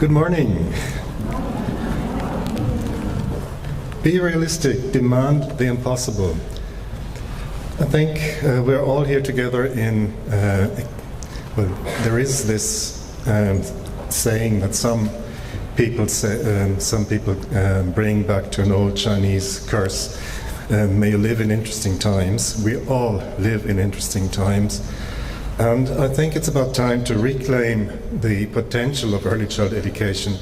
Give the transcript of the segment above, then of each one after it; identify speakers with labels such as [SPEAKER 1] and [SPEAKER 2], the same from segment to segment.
[SPEAKER 1] Good morning. Be realistic, demand the impossible. I think we're all here together in, well, there is this saying that some people bring back to an old Chinese curse, may you live in interesting times. We all live in interesting times. And I think it's about time to reclaim the potential of early child education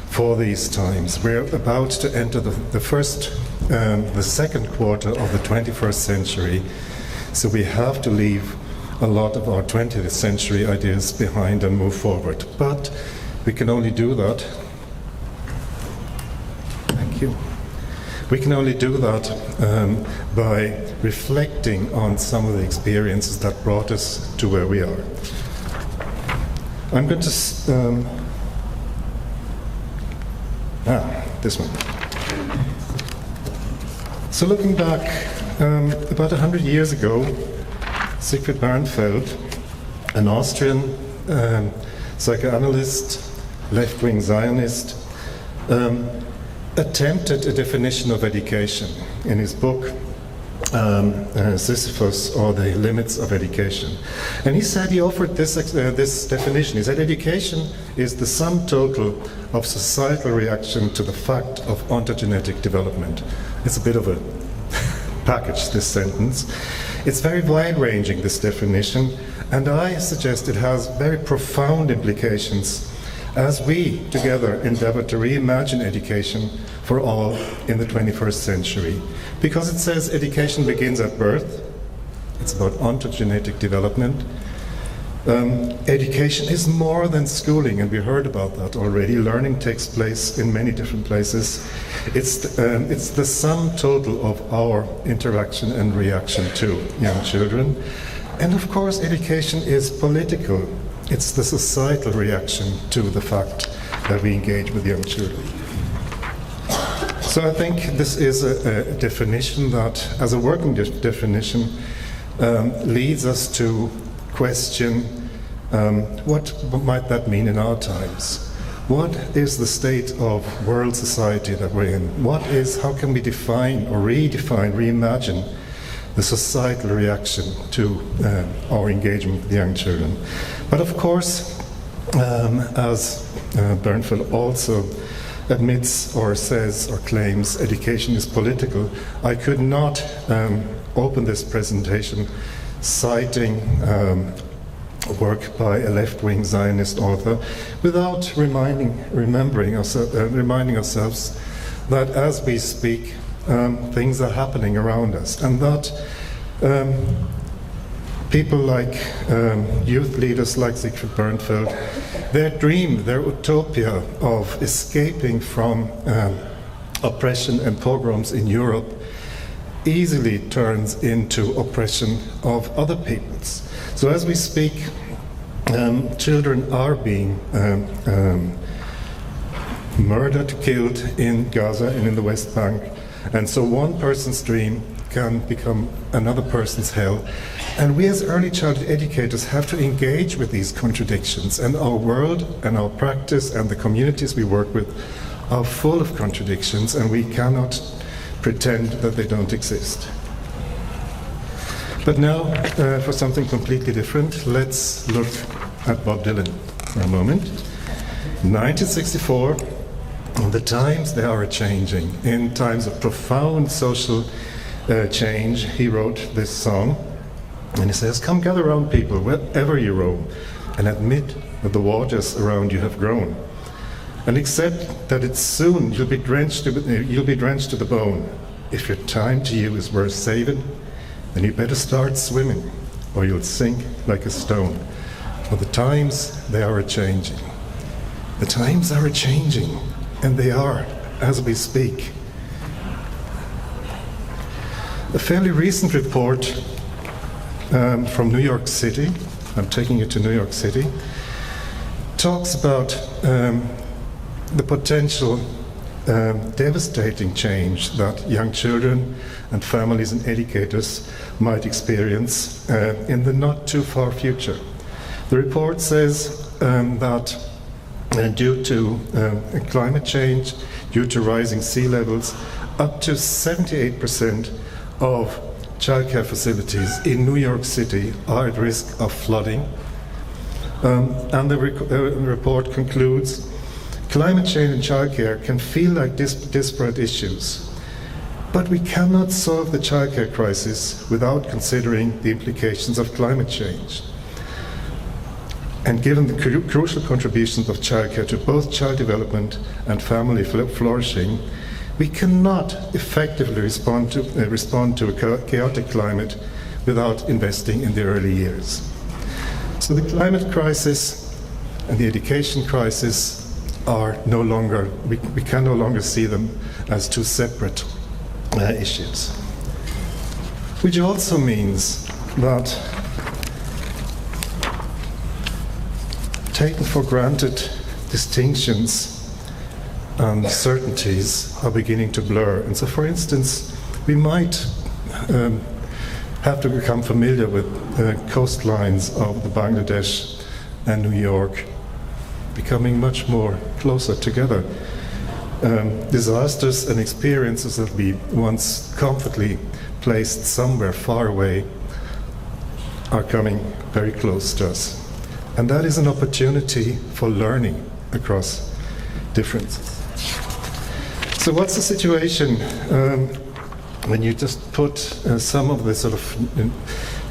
[SPEAKER 1] for these times. We're about to enter the second quarter of the 21st century, so we have to leave a lot of our 20th century ideas behind and move forward. But we can only do that. Thank you. We can only do that by reflecting on some of the experiences that brought us to where we are. I'm going to this one. So looking back, about 100 years ago, Siegfried Bernfeld, an Austrian psychoanalyst, left-wing Zionist, attempted a definition of education in his book Sisyphus, or the Limits of Education. And he said, he offered this definition. He said, education is the sum total of societal reaction to the fact of ontogenetic development. It's a bit of a package, this sentence. It's very wide-ranging, this definition, and I suggest it has very profound implications as we together endeavor to reimagine education for all in the 21st century. Because it says education begins at birth, it's about ontogenetic development. Education is more than schooling, and we heard about that already. Learning takes place in many different places. It's the sum total of our interaction and reaction to young children. And of course, education is political. It's the societal reaction to the fact that we engage with young children. So I think this is a definition that, as a working definition, leads us to question what might that mean in our times? What is the state of world society that we're in? How can we define or redefine, reimagine the societal reaction to our engagement with young children? But of course, as Bernfeld also admits or says or claims, education is political, I could not open this presentation citing work by a left-wing Zionist author without reminding ourselves that as we speak, things are happening around us, and that people like youth leaders like Siegfried Bernfeld, their dream, their utopia of escaping from oppression and pogroms in Europe easily turns into oppression of other peoples. So as we speak, children are being murdered, killed in Gaza and in the West Bank. And so one person's dream can become another person's hell. And we as early childhood educators have to engage with these contradictions. And our world and our practice and the communities we work with are full of contradictions, and we cannot pretend that they don't exist. But now, for something completely different, let's look at Bob Dylan for a moment. 1964, the times they are changing. In times of profound social change, he wrote this song, and he says, "Come gather round, people, wherever you roam, and admit that the waters around you have grown, and accept that it's soon you'll be drenched to the bone. If your time to you is worth saving, then you better start swimming, or you'll sink like a stone. For the times, they are a-changing." The times are a-changing, and they are, as we speak. A fairly recent report from New York City, I'm taking you to New York City, talks about the potential devastating change that young children and families and educators might experience in the not too far future. The report says that due to climate change, due to rising sea levels, up to 78% of childcare facilities in New York City are at risk of flooding. And the report concludes, climate change and childcare can feel like disparate issues, but we cannot solve the childcare crisis without considering the implications of climate change. And given the crucial contributions of childcare to both child development and family flourishing, we cannot effectively respond to a chaotic climate without investing in the early years. So the climate crisis and the education crisis are no longer, we can no longer see them as two separate issues. Which also means that taken for granted distinctions and certainties are beginning to blur. And so, for instance, we might have to become familiar with the coastlines of the Bangladesh and New York becoming much more closer together. Disasters and experiences that we once comfortably placed somewhere far away are coming very close to us. And that is an opportunity for learning across differences. So what's the situation when you just put some of the sort of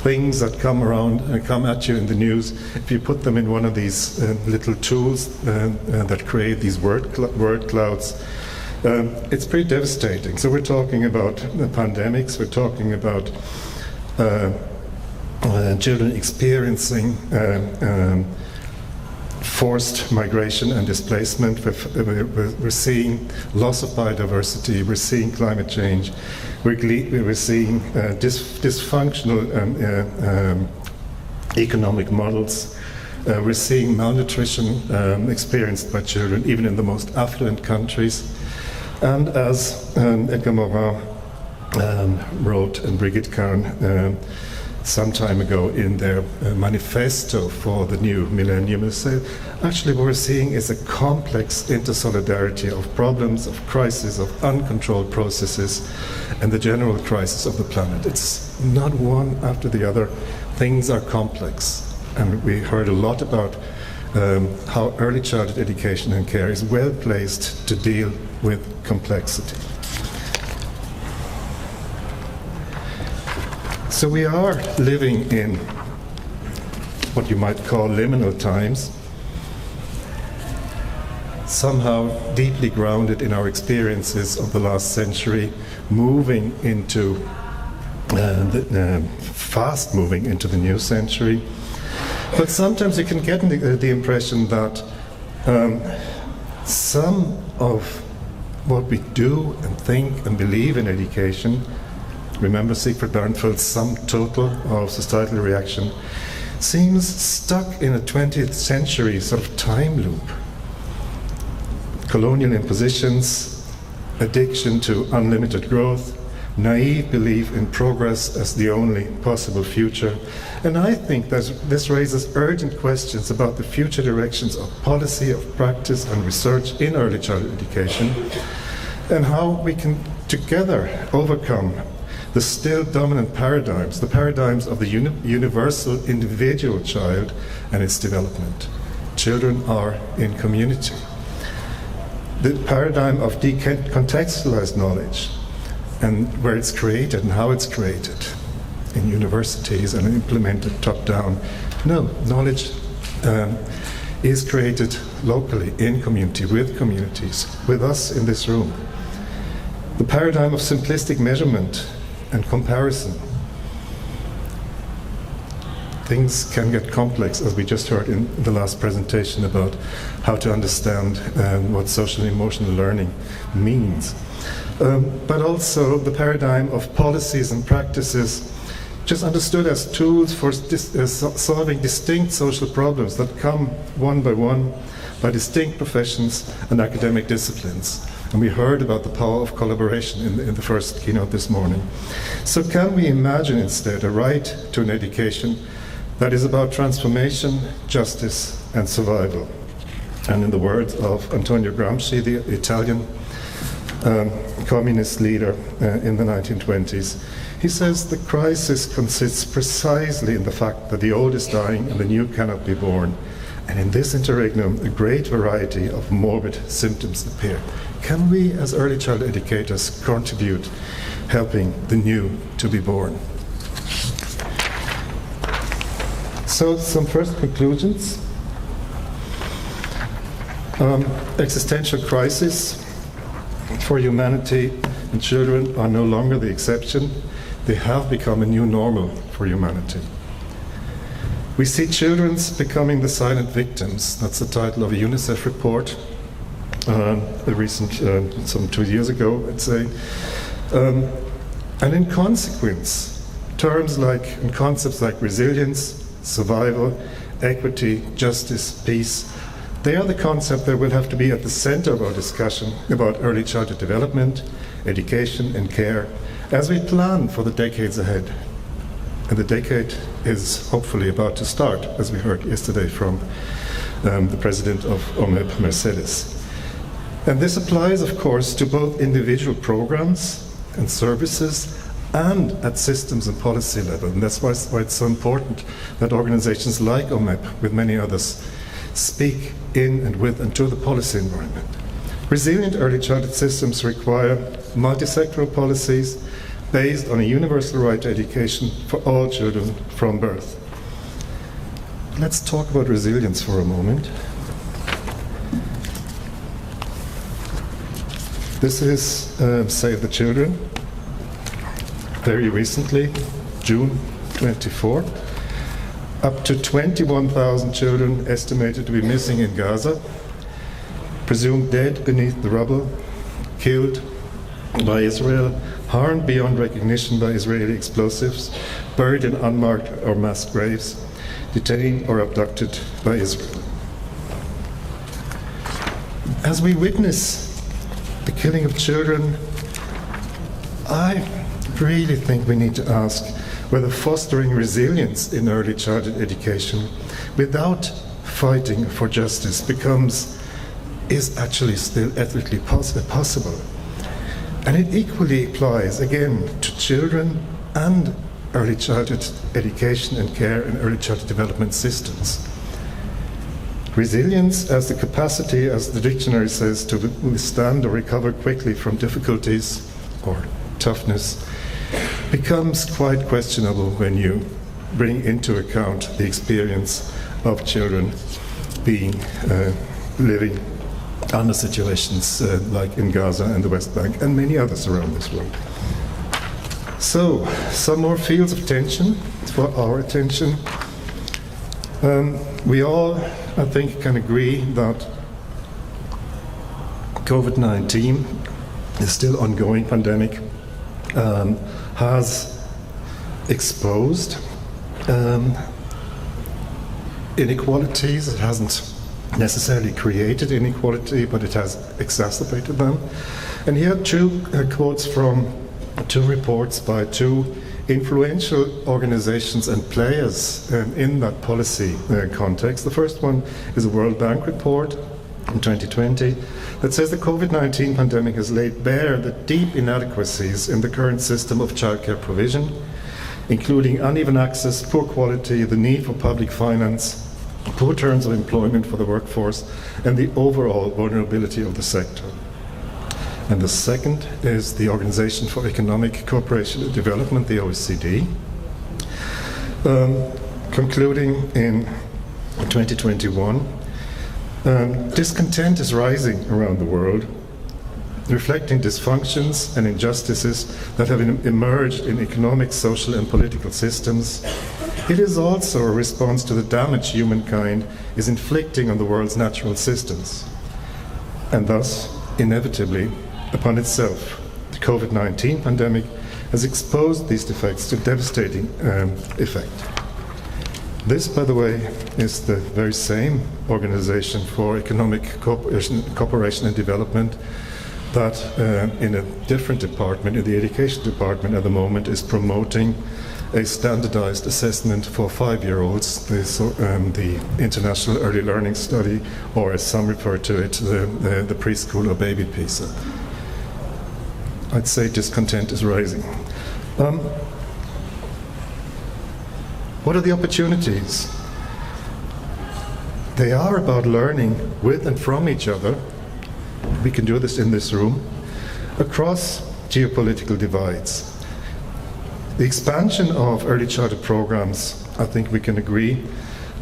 [SPEAKER 1] things that come around and come at you in the news, if you put them in one of these little tools that create these word clouds, it's pretty devastating. So we're talking about pandemics, we're talking about children experiencing forced migration and displacement. We're seeing loss of biodiversity, we're seeing climate change, we're seeing dysfunctional economic models, we're seeing malnutrition experienced by children, even in the most affluent countries. And as Edgar Morin wrote, and Brigitte Kern some time ago in their manifesto for the new millennium, they say, actually what we're seeing is a complex intersolidarity of problems, of crises, of uncontrolled processes, and the general crisis of the planet. It's not one after the other. Things are complex. And we heard a lot about how early childhood education and care is well placed to deal with complexity. So we are living in what you might call liminal times, somehow deeply grounded in our experiences of the last century, moving into fast moving into the new century. But sometimes you can get the impression that some of what we do and think and believe in education, remember Siegfried Bernfeld's sum total of societal reaction, seems stuck in a 20th century sort of time loop. Colonial impositions, addiction to unlimited growth, naive belief in progress as the only possible future. And I think that this raises urgent questions about the future directions of policy, of practice and research in early childhood education, and how we can together overcome the still dominant paradigms, the paradigms of the universal individual child and its development. Children are in community. The paradigm of decontextualized knowledge, and where it's created and how it's created in universities and implemented top-down. No, knowledge is created locally, in community, with communities, with us in this room. The paradigm of simplistic measurement and comparison. Things can get complex, as we just heard in the last presentation about how to understand what social and emotional learning means. But also the paradigm of policies and practices just understood as tools for solving distinct social problems that come one by distinct professions and academic disciplines. And we heard about the power of collaboration in the first keynote this morning. So can we imagine instead a right to an education that is about transformation, justice, and survival? And in the words of Antonio Gramsci, the Italian communist leader in the 1920s, he says the crisis consists precisely in the fact that the old is dying and the new cannot be born. And in this interregnum, a great variety of morbid symptoms appear. Can we, as early child educators, contribute helping the new to be born? So, some first conclusions. Existential crisis for humanity and children are no longer the exception. They have become a new normal for humanity. We see children becoming the silent victims. That's the title of a UNICEF report, a recent, some 2 years ago, I'd say. And in consequence, terms like, and concepts like resilience, survival, equity, justice, peace, they are the concepts that will have to be at the center of our discussion about early childhood development, education, and care as we plan for the decades ahead. And the decade is hopefully about to start, as we heard yesterday from the president of OMEP, Mercedes. And this applies, of course, to both individual programs and services and at systems and policy level. And that's why it's so important that organizations like OMEP, with many others, speak in and with and to the policy environment. Resilient early childhood systems require multi-sectoral policies based on a universal right to education for all children from birth. Let's talk about resilience for a moment. This is Save the Children, very recently, June 24. Up to 21,000 children estimated to be missing in Gaza, presumed dead beneath the rubble, killed by Israel, harmed beyond recognition by Israeli explosives, buried in unmarked or mass graves, detained or abducted by Israel. As we witness the killing of children, I really think we need to ask whether fostering resilience in early childhood education without fighting for justice is actually still ethically possible. And it equally applies, again, to children and early childhood education and care and early childhood development systems. Resilience as the capacity, as the dictionary says, to withstand or recover quickly from difficulties or toughness becomes quite questionable when you bring into account the experience of children living under situations like in Gaza and the West Bank and many others around this world. So, some more fields of tension for our attention. We all, I think, can agree that COVID-19 is still ongoing pandemic, has exposed inequalities. It hasn't necessarily created inequality, but it has exacerbated them. And here are two quotes from two reports by two influential organizations and players in that policy context. The first one is a World Bank report in 2020 that says the COVID-19 pandemic has laid bare the deep inadequacies in the current system of childcare provision, including uneven access, poor quality, the need for public finance, poor terms of employment for the workforce, and the overall vulnerability of the sector. And the second is the Organization for Economic Cooperation and Development, the OECD, concluding in 2021, discontent is rising around the world, reflecting dysfunctions and injustices that have emerged in economic, social, and political systems. It is also a response to the damage humankind is inflicting on the world's natural systems, and thus, inevitably, upon itself. The COVID-19 pandemic has exposed these defects to devastating effect. This, by the way, is the very same Organization for Economic Cooperation and Development that in a different department, in the education department at the moment, is promoting a standardized assessment for 5-year-olds, the International Early Learning Study, or as some refer to it, the preschool or baby PISA. I'd say discontent is rising. What are the opportunities? They are about learning with and from each other. We can do this in this room, across geopolitical divides. The expansion of early childhood programs, I think we can agree,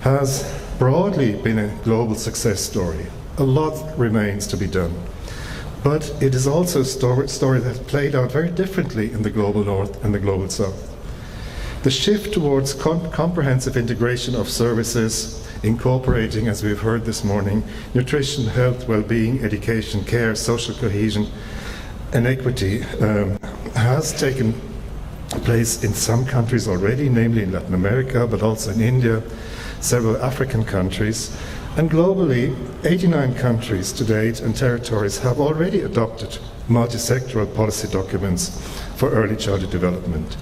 [SPEAKER 1] has broadly been a global success story. A lot remains to be done. But it is also a story that played out very differently in the global north and the global south. The shift towards comprehensive integration of services, incorporating, as we've heard this morning, nutrition, health, well-being, education, care, social cohesion, and equity, has taken place in some countries already, namely in Latin America, but also in India, several African countries, and globally, 89 countries to date and territories have already adopted multi-sectoral policy documents for early childhood development.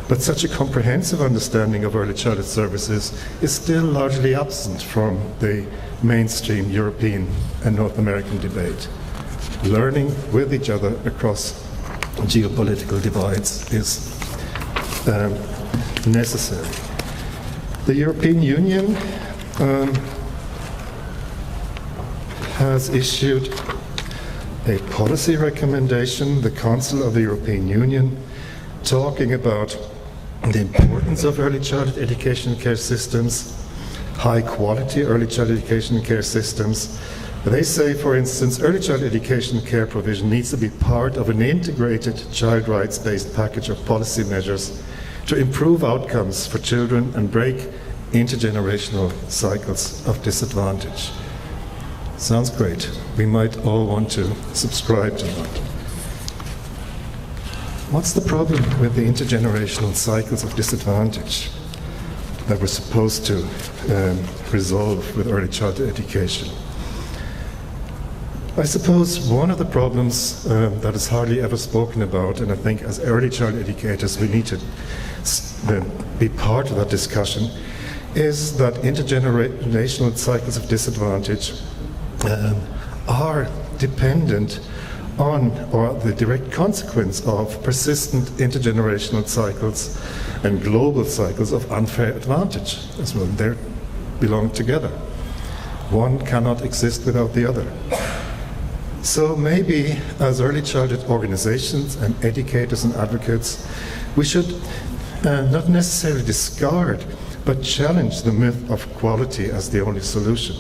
[SPEAKER 1] But such a comprehensive understanding of early childhood services is still largely absent from the mainstream European and North American debate. Learning with each other across geopolitical divides is necessary. The European Union has issued a policy recommendation, the Council of the European Union, talking about the importance of early childhood education and care systems, high quality early childhood education and care systems. They say, for instance, early childhood education and care provision needs to be part of an integrated child rights-based package of policy measures to improve outcomes for children and break intergenerational cycles of disadvantage. Sounds great. We might all want to subscribe to that. What's the problem with the intergenerational cycles of disadvantage that we're supposed to resolve with early childhood education? I suppose one of the problems that is hardly ever spoken about, and I think as early child educators we need to be part of that discussion, is that intergenerational cycles of disadvantage are dependent on, or the direct consequence of, persistent intergenerational cycles and global cycles of unfair advantage as well. They belong together. One cannot exist without the other. So maybe as early childhood organizations and educators and advocates, we should not necessarily discard, but challenge the myth of quality as the only solution.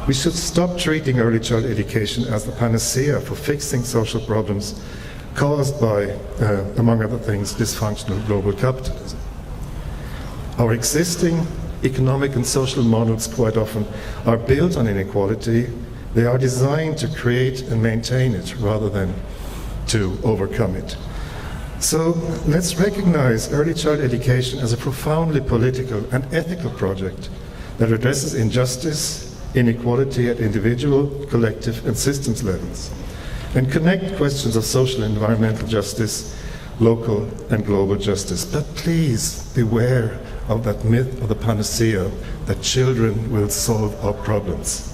[SPEAKER 1] We should stop treating early child education as the panacea for fixing social problems caused by, among other things, dysfunctional global capitalism. Our existing economic and social models quite often are built on inequality. They are designed to create and maintain it rather than to overcome it. So let's recognize early child education as a profoundly political and ethical project that addresses injustice, inequality at individual, collective, and systems levels, and connect questions of social and environmental justice, local and global justice. But please beware of that myth of the panacea that children will solve our problems.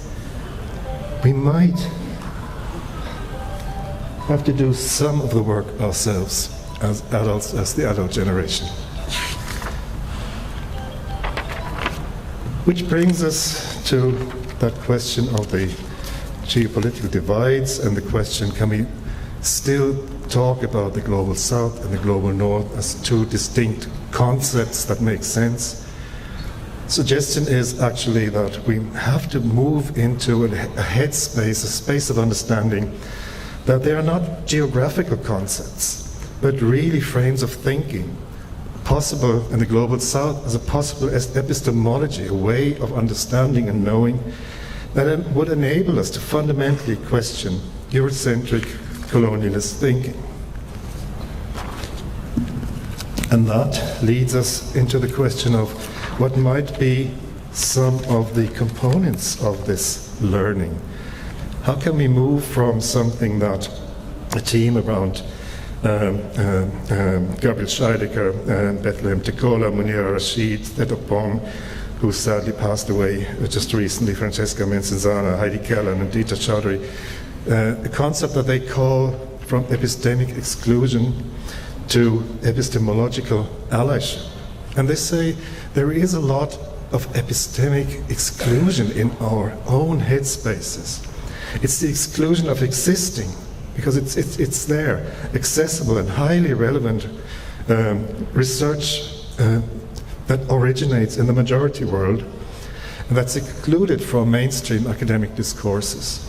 [SPEAKER 1] We might have to do some of the work ourselves as adults, as the adult generation. Which brings us to that question of the geopolitical divides and the question, can we still talk about the global south and the global north as two distinct concepts that make sense? Suggestion is actually that we have to move into a headspace, a space of understanding that they are not geographical concepts, but really frames of thinking, possible in the global south as a possible epistemology, a way of understanding and knowing that would enable us to fundamentally question Eurocentric colonialist thinking. And that leads us into the question of what might be some of the components of this learning. How can we move from something that a team around Gabriel Scheidegger, Bethlehem Tekola, Munira Rashid, Theto Pong, who sadly passed away just recently, Francesca Menzenzana, Heidi Kellan, and Dita Chaudhry, a concept that they call from epistemic exclusion to epistemological allyship. And they say there is a lot of epistemic exclusion in our own headspaces. It's the exclusion of existing, because it's there, accessible and highly relevant research that originates in the majority world, and that's excluded from mainstream academic discourses.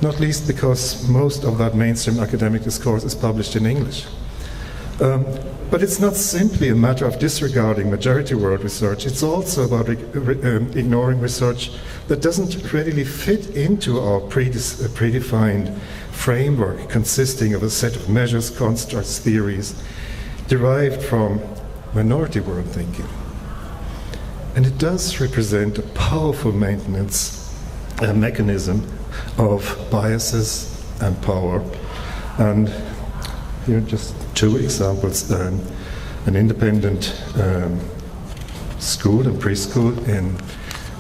[SPEAKER 1] Not least because most of that mainstream academic discourse is published in English. But it's not simply a matter of disregarding majority world research, it's also about ignoring research that doesn't readily fit into our predefined framework consisting of a set of measures, constructs, theories derived from minority world thinking. And it does represent a powerful maintenance mechanism of biases and power. And here are just two examples. An independent school and preschool in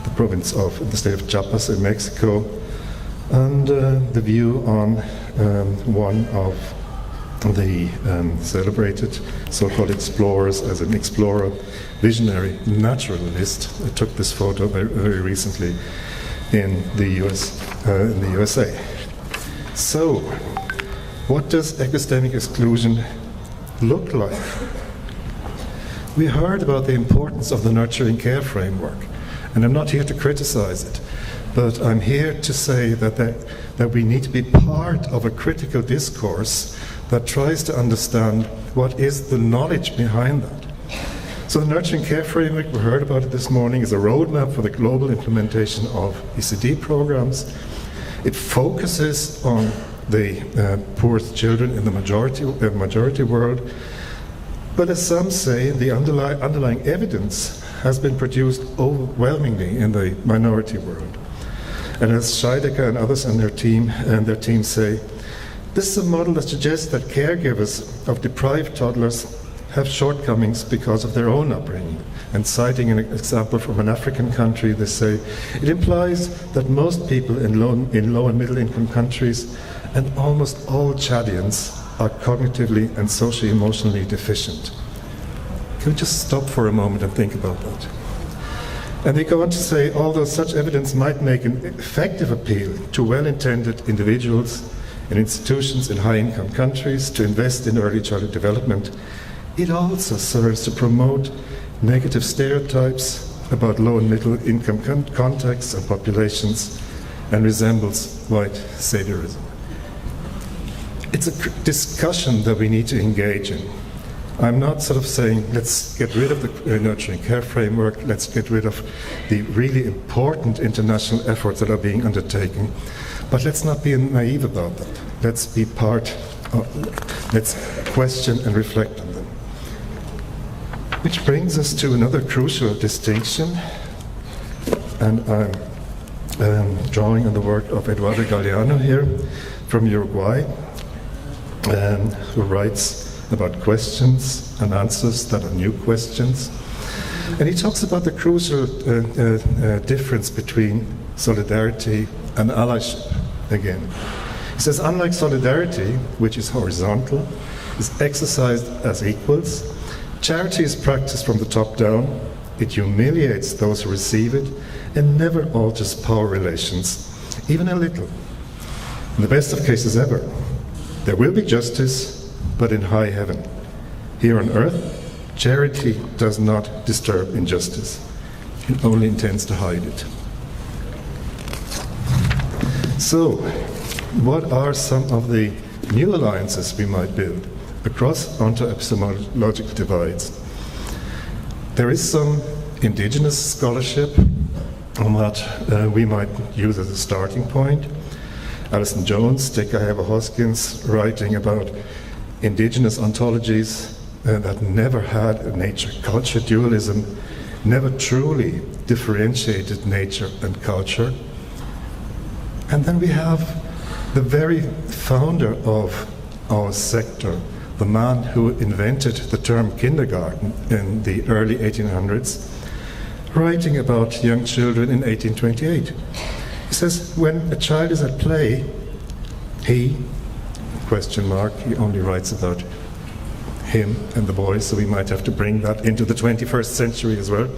[SPEAKER 1] the province of the state of Chiapas in Mexico, and the view on one of the celebrated so-called explorers as an explorer, visionary naturalist. I took this photo very recently in the USA. So, what does epistemic exclusion look like? We heard about the importance of the nurturing care framework, and I'm not here to criticize it, but I'm here to say that we need to be part of a critical discourse that tries to understand what is the knowledge behind that. So the nurturing care framework, we heard about it this morning, is a roadmap for the global implementation of ECD programs. It focuses on the poorest children in the majority world. But as some say, the underlying evidence has been produced overwhelmingly in the minority world. And as Scheidegger and others and their team say, this is a model that suggests that caregivers of deprived toddlers have shortcomings because of their own upbringing. And citing an example from an African country, they say, it implies that most people in low and middle income countries and almost all Chadians are cognitively and socially emotionally deficient. Can we just stop for a moment and think about that? And they go on to say, although such evidence might make an effective appeal to well-intended individuals and institutions in high-income countries to invest in early childhood development, it also serves to promote negative stereotypes about low and middle income contexts and populations and resembles white saviorism. It's a discussion that we need to engage in. I'm not sort of saying, let's get rid of the nurturing care framework, let's get rid of the really important international efforts that are being undertaken, but let's not be naive about that. Let's be let's question and reflect on them. Which brings us to another crucial distinction, and I'm drawing on the work of Eduardo Galeano here from Uruguay, who writes about questions and answers that are new questions. And he talks about the crucial difference between solidarity and allyship again. He says, unlike solidarity, which is horizontal, is exercised as equals, charity is practiced from the top down, it humiliates those who receive it, and never alters power relations, even a little. In the best of cases ever, there will be justice, but in high heaven. Here on earth, charity does not disturb injustice. It only intends to hide it. So, what are some of the new alliances we might build across onto epistemological divides? There is some indigenous scholarship on that we might use as a starting point. Alison Jones, Tekaheva Hoskins, writing about indigenous ontologies that never had a nature-culture dualism, never truly differentiated nature and culture. And then we have the very founder of our sector, the man who invented the term kindergarten in the early 1800s, writing about young children in 1828. He says, when a child is at play, he only writes about him and the boys, so we might have to bring that into the 21st century as well.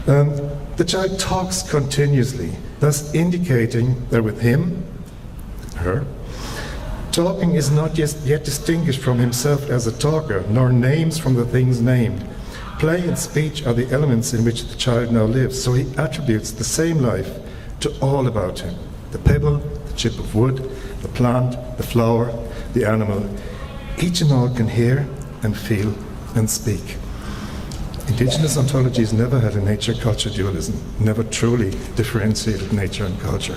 [SPEAKER 1] The child talks continuously, thus indicating that with him, her, talking is not yet distinguished from himself as a talker, nor names from the things named. Play and speech are the elements in which the child now lives, so he attributes the same life to all about him. The pebble, the chip of wood, the plant, the flower, the animal. Each and all can hear and feel and speak. Indigenous ontologies never had a nature-culture dualism, never truly differentiated nature and culture.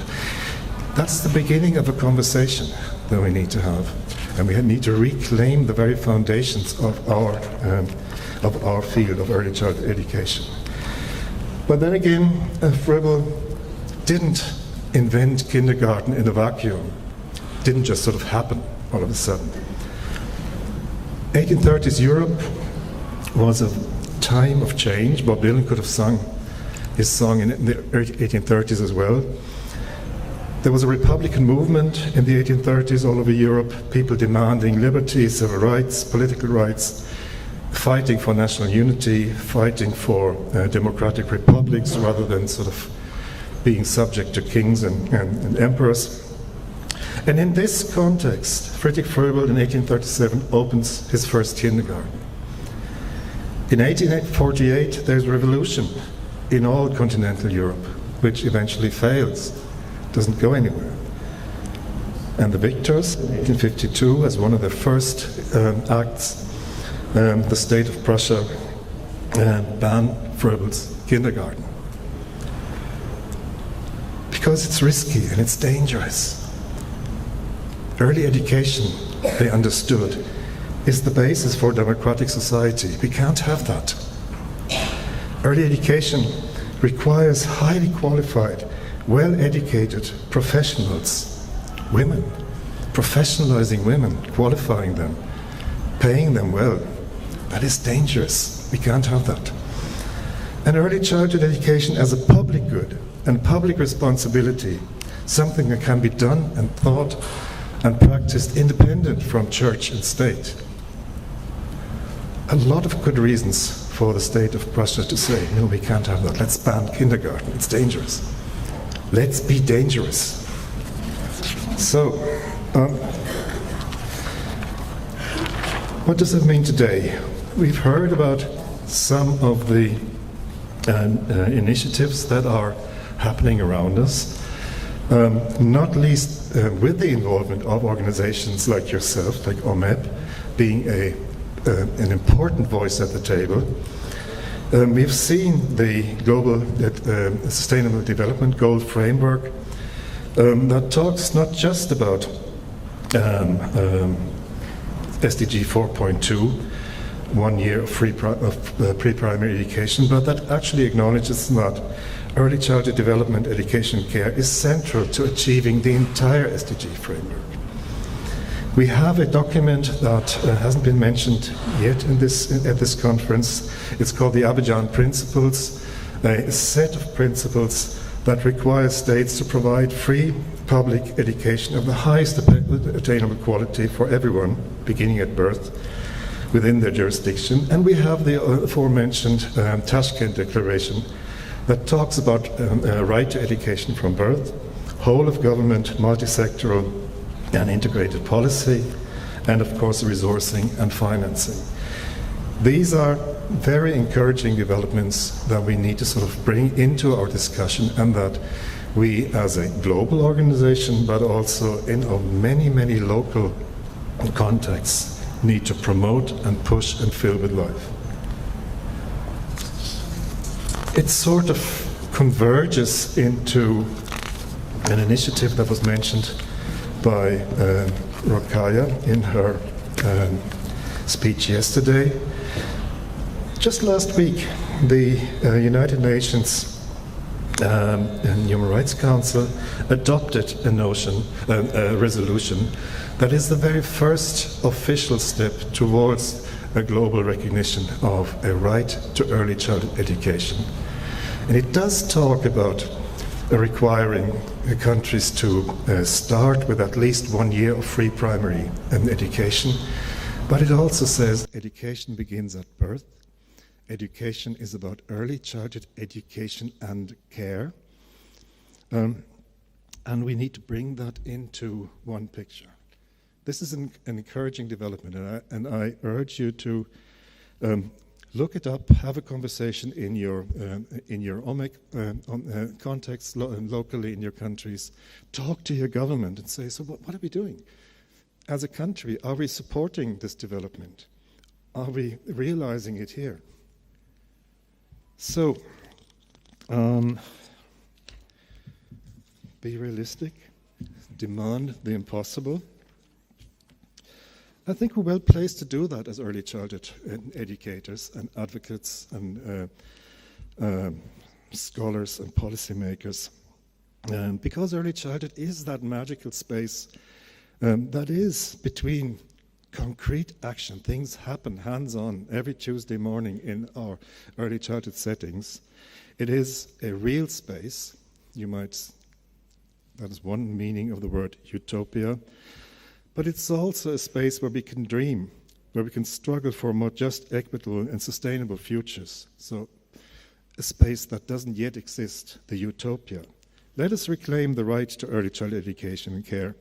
[SPEAKER 1] That's the beginning of a conversation that we need to have. And we need to reclaim the very foundations of our field of early childhood education. But then again, Froebel didn't invent kindergarten in a vacuum. It didn't just sort of happen all of a sudden. 1830s Europe was a time of change. Bob Dylan could have sung his song in the early 1830s as well. There was a Republican movement in the 1830s all over Europe, people demanding liberty, civil rights, political rights, fighting for national unity, fighting for democratic republics rather than sort of being subject to kings and emperors. And in this context, Friedrich Froebel in 1837 opens his first kindergarten. In 1848, there's a revolution in all continental Europe, which eventually fails, doesn't go anywhere. And the victors, in 1852, as one of their first acts, the state of Prussia banned Froebel's kindergarten. Because it's risky and it's dangerous. Early education, they understood, is the basis for democratic society. We can't have that. Early education requires highly qualified, well-educated professionals, women, professionalizing women, qualifying them, paying them well. That is dangerous. We can't have that. And early childhood education as a public good and public responsibility, something that can be done and thought and practiced independent from church and state. A lot of good reasons for the state of Prussia to say, no, we can't have that. Let's ban kindergarten. It's dangerous. Let's be dangerous. So, what does that mean today? We've heard about some of the initiatives that are happening around us, not least with the involvement of organizations like yourself, like OMEP, being an important voice at the table. We've seen the Global Sustainable Development Goal Framework that talks not just about SDG 4.2, 1 year of pre-primary education, but that actually acknowledges that early childhood development education care is central to achieving the entire SDG framework. We have a document that hasn't been mentioned yet at this conference. It's called the Abidjan Principles, a set of principles that require states to provide free public education of the highest attainable quality for everyone, beginning at birth, within their jurisdiction. And we have the aforementioned Tashkent Declaration that talks about right to education from birth, whole of government, multi-sectoral and integrated policy, and of course resourcing and financing. These are very encouraging developments that we need to sort of bring into our discussion, and that we as a global organization, but also in many, many local contexts, need to promote and push and fill with life. It sort of converges into an initiative that was mentioned by Rokhaya in her speech yesterday. Just last week, the United Nations Human Rights Council adopted a resolution That is the very first official step towards a global recognition of a right to early childhood education. And it does talk about requiring countries to start with at least 1 year of free primary education, but it also says education begins at birth. Education is about early childhood education and care. And we need to bring that into one picture. This is an encouraging development, and I urge you to look it up, have a conversation in your OMEP context, locally in your countries. Talk to your government and say, so what are we doing? As a country, are we supporting this development? Are we realizing it here? So, be realistic, demand the impossible. I think we're well placed to do that as early childhood educators and advocates and scholars and policymakers, because early childhood is that magical space that is between concrete action. Things happen hands-on every Tuesday morning in our early childhood settings. It is a real space. That is one meaning of the word utopia. But it's also a space where we can dream, where we can struggle for more just, equitable, and sustainable futures. So a space that doesn't yet exist, the utopia. Let us reclaim the right to early childhood education and care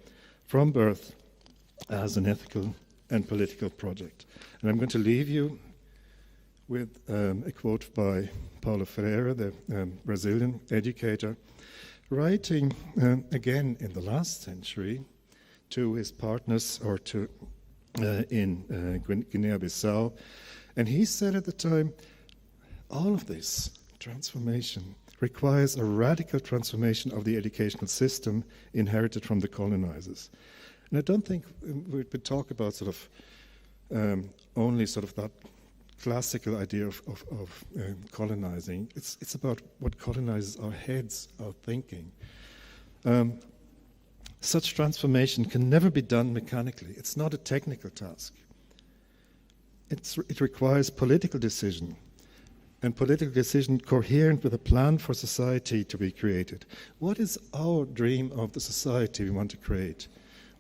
[SPEAKER 1] from birth as an ethical and political project. And I'm going to leave you with a quote by Paulo Freire, the Brazilian educator, writing again in the last century to his partners in Guinea-Bissau. And he said at the time, all of this transformation requires a radical transformation of the educational system inherited from the colonizers. And I don't think we would talk about sort of only sort of that classical idea of colonizing. It's about what colonizes our heads, our thinking. Such transformation can never be done mechanically. It's not a technical task. It requires political decision, and political decision coherent with a plan for society to be created. What is our dream of the society we want to create?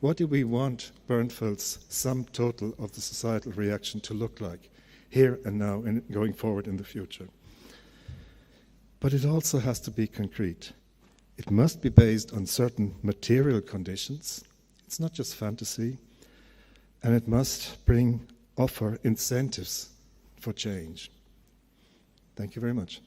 [SPEAKER 1] What do we want Bernfeld's sum total of the societal reaction to look like here and now and going forward in the future? But it also has to be concrete. It must be based on certain material conditions. It's not just fantasy. And it must offer incentives for change. Thank you very much.